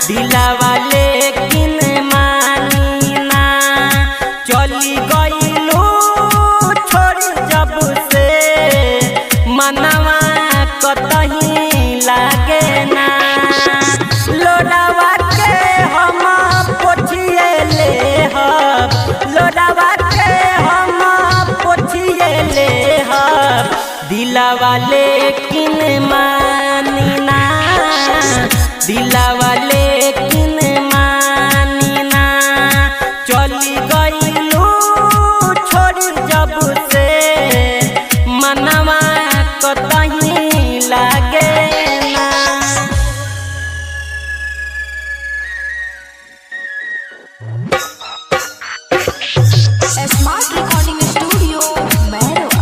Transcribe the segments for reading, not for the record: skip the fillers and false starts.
दिलावा लेकिन मानी ना। चली गईलू छोड़ जब से मनवा कतही लागे ना। लोरावा के हम पोछिए ले हब, लोरावा के हम पोछिए ले हब, दिलावा लेकिन मानी ना। दिलावा लेकिन मानी ना। चली गईलू छोड़ जब से मनवा कतही लागे ना। Smart recording studio Mairwa.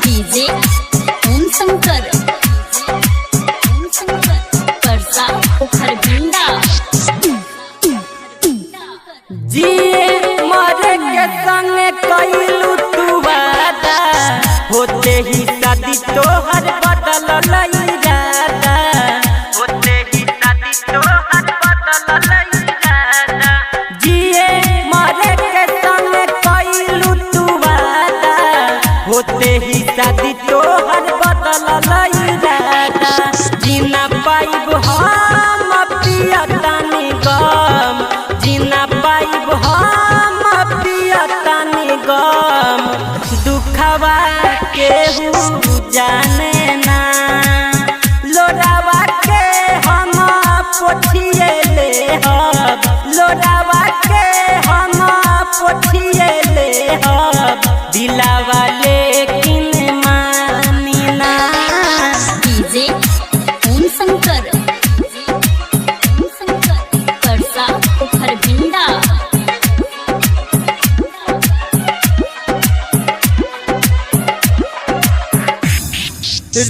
DJ Om Shankar Parsa Kharbinda. जिए मरे के संग कइलू तू वादा, होते ही शादी तोहर बदल इरादा। होते ही शादी तोहर बदल इरादा। जिए मरे के संग कइलू तू वादा, होते ही शादी तोहर बदल इरादा। जीना पाइब हम पियतानी गम, जीना पाइब हम पियतानी गम, दुखवा केहू जाने ना। लोरावा के हम पोछिए ले हब, लोरावा के हम पोछिए ले हब, दिलावा लेकिन मानी ना। डीजे ओम शंकर परसा खरबिंदा।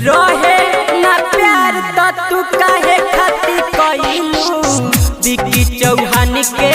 रहे ना प्यार तो तू काहे खातिर कइलू। विकी चौहान के